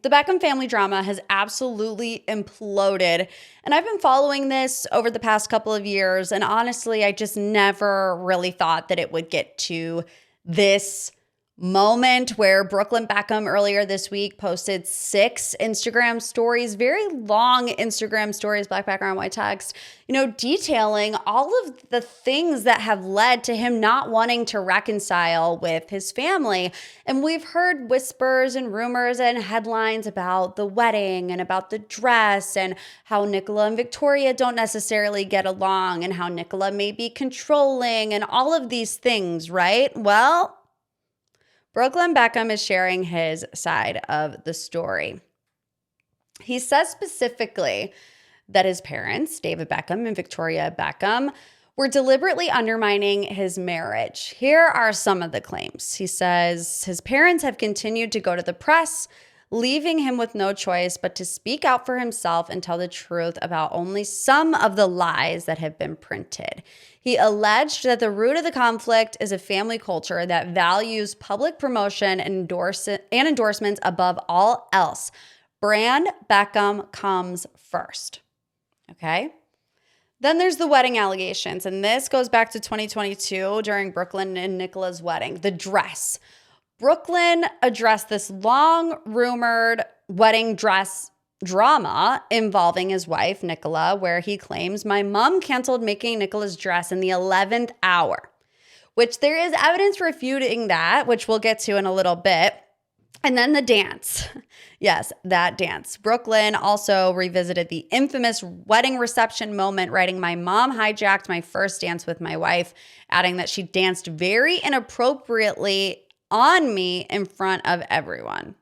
The Beckham family drama has absolutely imploded, and I've been following this over the past couple of years, and honestly, I just never really thought that it would get to this moment where Brooklyn Beckham earlier this week posted 6 Instagram stories, very long Instagram stories, black background, white text, detailing all of the things that have led to him not wanting to reconcile with his family. And we've heard whispers and rumors and headlines about the wedding and about the dress and how Nicola and Victoria don't necessarily get along and how Nicola may be controlling and all of these things, right? Well, Brooklyn Beckham is sharing his side of the story. He says specifically that his parents, David Beckham and Victoria Beckham, were deliberately undermining his marriage. Here are some of the claims. He says his parents have continued to go to the press, leaving him with no choice but to speak out for himself and tell the truth about only some of the lies that have been printed. He alleged that the root of the conflict is a family culture that values public promotion and endorsements above all else. Brand Beckham comes first. Okay? Then there's the wedding allegations, and this goes back to 2022 during Brooklyn and Nicola's wedding. The dress. Brooklyn addressed this long rumored wedding dress drama involving his wife, Nicola, where he claims, "My mom canceled making Nicola's dress in the 11th hour," which there is evidence refuting that, which we'll get to in a little bit. And then the dance. Yes, that dance. Brooklyn also revisited the infamous wedding reception moment, writing, "My mom hijacked my first dance with my wife," adding that she danced very inappropriately on me in front of everyone.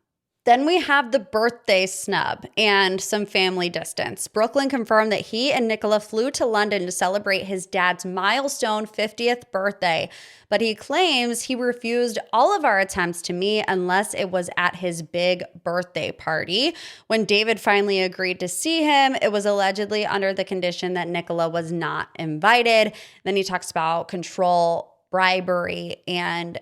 Then we have the birthday snub and some family distance. Brooklyn confirmed that he and Nicola flew to London to celebrate his dad's milestone 50th birthday, but he claims he refused all of our attempts to meet unless it was at his big birthday party. When David finally agreed to see him, it was allegedly under the condition that Nicola was not invited. Then he talks about control, bribery, and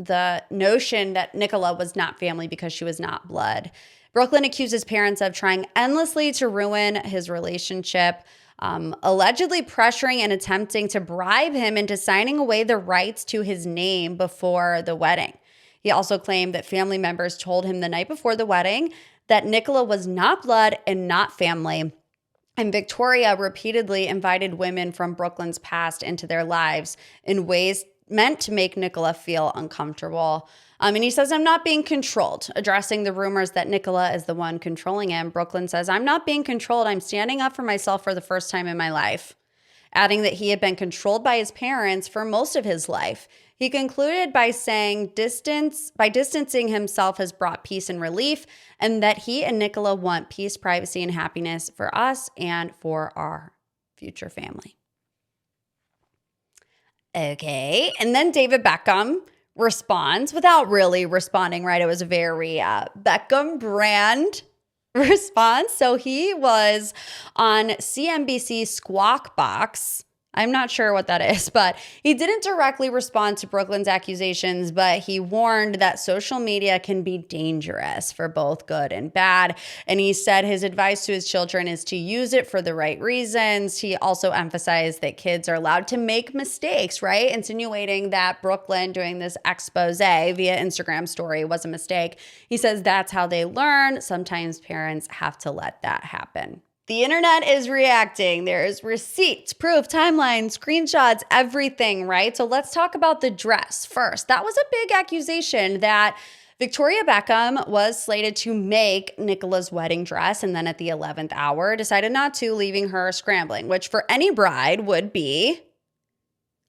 the notion that Nicola was not family because she was not blood. Brooklyn accused his parents of trying endlessly to ruin his relationship, allegedly pressuring and attempting to bribe him into signing away the rights to his name before the wedding. He also claimed that family members told him the night before the wedding that Nicola was not blood and not family. And Victoria repeatedly invited women from Brooklyn's past into their lives in ways meant to make Nicola feel uncomfortable. And he says, "I'm not being controlled," addressing the rumors that Nicola is the one controlling him. Brooklyn says, "I'm not being controlled. I'm standing up for myself for the first time in my life," adding that he had been controlled by his parents for most of his life. He concluded by saying distancing himself has brought peace and relief, and that he and Nicola want peace, privacy, and happiness for us and for our future family. Okay. And then David Beckham responds without really responding, right? It was a very Beckham brand response. So he was on CNBC Squawk Box. I'm not sure what that is, but he didn't directly respond to Brooklyn's accusations, but he warned that social media can be dangerous for both good and bad. And he said his advice to his children is to use it for the right reasons. He also emphasized that kids are allowed to make mistakes, right? Insinuating that Brooklyn doing this expose via Instagram story was a mistake. He says that's how they learn. Sometimes parents have to let that happen. The internet is reacting. There's receipts, proof, timelines, screenshots, everything, right? So let's talk about the dress first. That was a big accusation that Victoria Beckham was slated to make Nicola's wedding dress, and then at the 11th hour decided not to, leaving her scrambling, which for any bride would be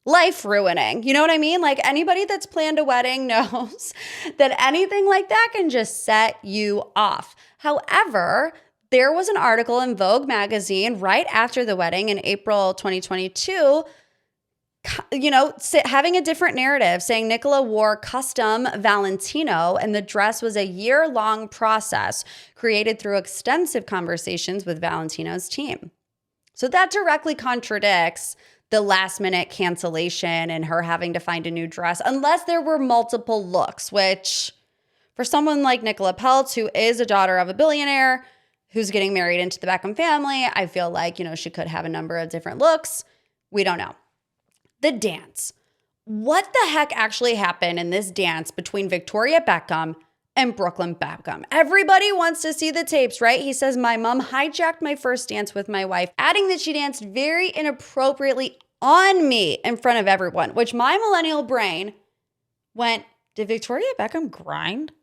life ruining. You know what I mean? Like, anybody that's planned a wedding knows that anything like that can just set you off. However, there was an article in Vogue magazine right after the wedding in April 2022, having a different narrative, saying Nicola wore custom Valentino and the dress was a year-long process created through extensive conversations with Valentino's team. So that directly contradicts the last-minute cancellation and her having to find a new dress, unless there were multiple looks, which For someone like Nicola Peltz, who is a daughter of a billionaire, who's getting married into the Beckham family, I feel like, she could have a number of different looks. We don't know. The dance. What the heck actually happened in this dance between Victoria Beckham and Brooklyn Beckham? Everybody wants to see the tapes, right? He says, my mom hijacked my first dance with my wife, adding that she danced very inappropriately on me in front of everyone, which my millennial brain went, did Victoria Beckham grind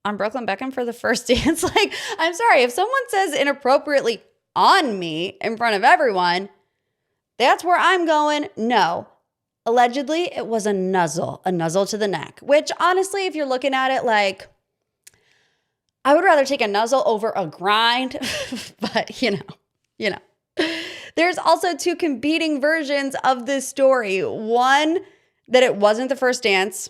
on Brooklyn Beckham for the first dance? Like, I'm sorry, if someone says inappropriately on me in front of everyone, that's where I'm going. No. Allegedly, it was a nuzzle to the neck, which honestly, if you're looking at it like, I would rather take a nuzzle over a grind, but you know. There's also two competing versions of this story. One, that it wasn't the first dance,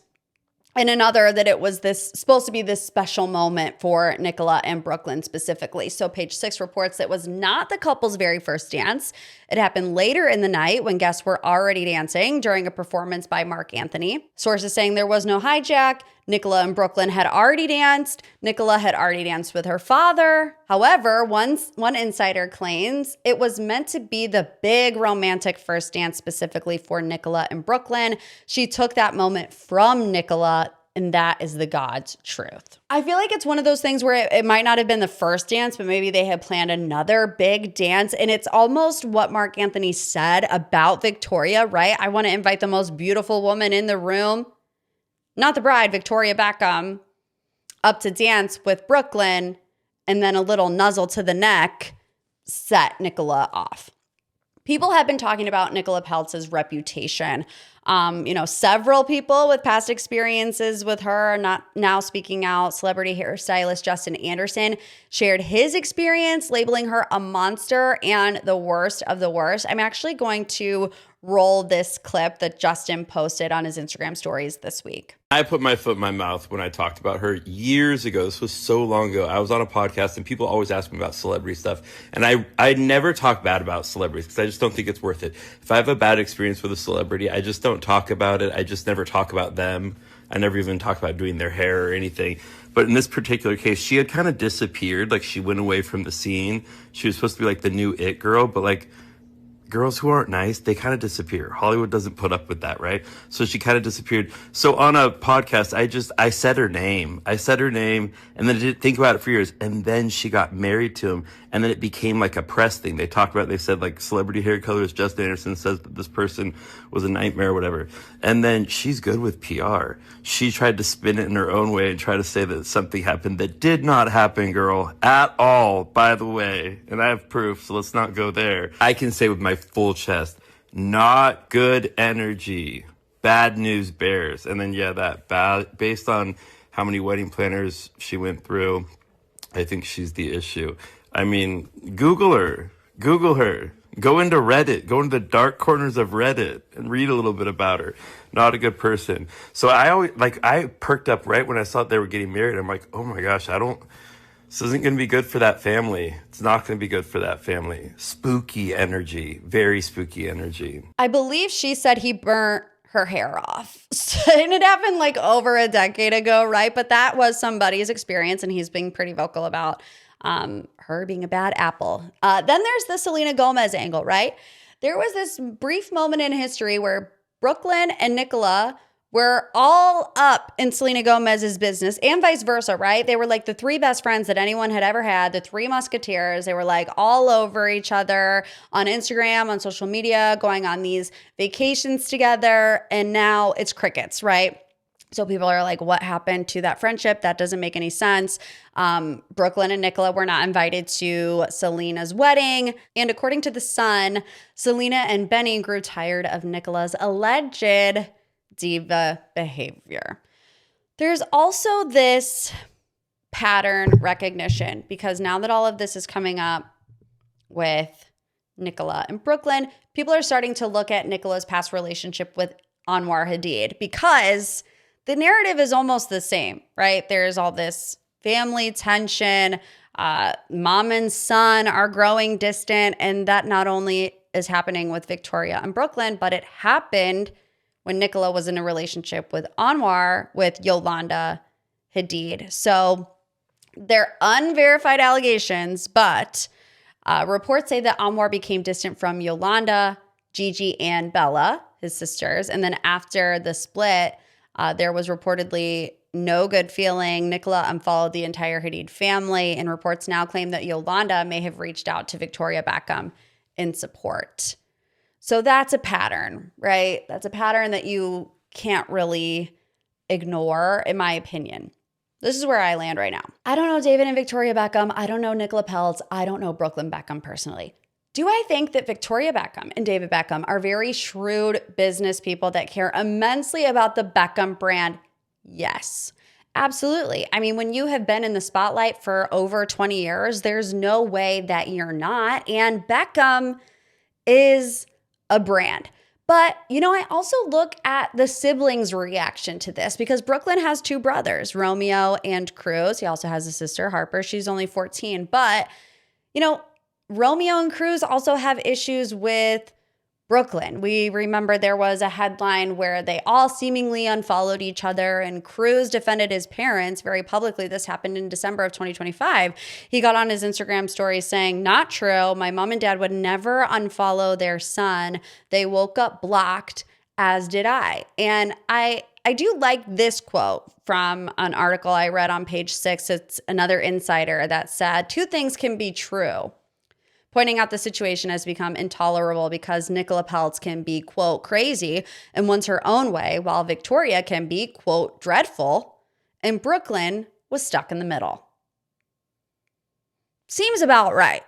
and another that it was supposed to be this special moment for Nicola and Brooklyn specifically. So Page Six reports it was not the couple's very first dance. It happened later in the night when guests were already dancing during a performance by Marc Anthony. Sources saying there was no hijack. Nicola and Brooklyn had already danced. Nicola had already danced with her father. However, one insider claims it was meant to be the big romantic first dance specifically for Nicola and Brooklyn. She took that moment from Nicola, and that is the God's truth. I feel like it's one of those things where it might not have been the first dance, but maybe they had planned another big dance. And it's almost what Marc Anthony said about Victoria, right? I want to invite the most beautiful woman in the room, not the bride, Victoria Beckham, up to dance with Brooklyn, and then a little nuzzle to the neck set Nicola off. People have been talking about Nicola Peltz's reputation. Several people with past experiences with her are not now speaking out. Celebrity hairstylist Justin Anderson shared his experience, labeling her a monster and the worst of the worst. I'm actually going to roll this clip that Justin posted on his Instagram stories this week. I put my foot in my mouth when I talked about her years ago. This was so long ago. I was on a podcast and people always ask me about celebrity stuff. And I never talk bad about celebrities because I just don't think it's worth it. If I have a bad experience with a celebrity, I just don't talk about it. I just never talk about them. I never even talk about doing their hair or anything. But in this particular case, she had kind of disappeared. Like, she went away from the scene. She was supposed to be like the new it girl, but like, girls who aren't nice, they kind of disappear. Hollywood doesn't put up with that, right? So she kind of disappeared. So on a podcast, I said her name. And then I didn't think about it for years. And then she got married to him. And then it became like a press thing. They talked about it. They said like celebrity hair colorist Justin Anderson says that this person was a nightmare or whatever. And then she's good with PR. She tried to spin it in her own way and try to say that something happened that did not happen, girl, at all, by the way. And I have proof, so let's not go there. I can say with my full chest, not good energy. Bad news bears. And then, that bad, based on how many wedding planners she went through, I think she's the issue. I mean, Google her. Go into Reddit. Go into the dark corners of Reddit and read a little bit about her. Not a good person. So I perked up right when I saw they were getting married. I'm like, oh my gosh, this isn't going to be good for that family. It's not going to be good for that family. Spooky energy. Very spooky energy. I believe she said he burnt her hair off. And it happened like over a decade ago, right? But that was somebody's experience, and he's being pretty vocal about her being a bad apple. Then there's the Selena Gomez angle, right? There was this brief moment in history where Brooklyn and Nicola were all up in Selena Gomez's business, and vice versa, right? They were like the three best friends that anyone had ever had, the three musketeers. They were like all over each other on Instagram, on social media, going on these vacations together, and now it's crickets, right? So people are like, what happened to that friendship? That doesn't make any sense. Brooklyn and Nicola were not invited to Selena's wedding. And according to The Sun, Selena and Benny grew tired of Nicola's alleged diva behavior. There's also this pattern recognition, because now that all of this is coming up with Nicola and Brooklyn, people are starting to look at Nicola's past relationship with Anwar Hadid, because the narrative is almost the same, right? There's all this family tension. Mom and son are growing distant, and that not only is happening with Victoria and Brooklyn, but it happened when Nicola was in a relationship with Anwar, with Yolanda Hadid. So they're unverified allegations, but reports say that Anwar became distant from Yolanda, Gigi, and Bella, his sisters. And then after the split, there was reportedly no good feeling. Nicola unfollowed the entire Hadid family, and reports now claim that Yolanda may have reached out to Victoria Beckham in support. So that's a pattern, right? That's a pattern that you can't really ignore, in my opinion. This is where I land right now. I don't know David and Victoria Beckham. I don't know Nicola Peltz. I don't know Brooklyn Beckham personally. Do I think that Victoria Beckham and David Beckham are very shrewd business people that care immensely about the Beckham brand? Yes, absolutely. I mean, when you have been in the spotlight for over 20 years, there's no way that you're not. And Beckham is a brand. But, I also look at the siblings' reaction to this because Brooklyn has two brothers, Romeo and Cruz. He also has a sister, Harper. She's only 14. But, Romeo and Cruz also have issues with Brooklyn. We remember there was a headline where they all seemingly unfollowed each other, and Cruz defended his parents very publicly. This happened in December of 2025. He got on his Instagram story saying, "Not true. My mom and dad would never unfollow their son. They woke up blocked, as did I." And I do like this quote from an article I read on page 6. It's another insider that said, "Two things can be true," pointing out the situation has become intolerable because Nicola Peltz can be, quote, crazy and wants her own way, while Victoria can be, quote, dreadful, and Brooklyn was stuck in the middle. Seems about right.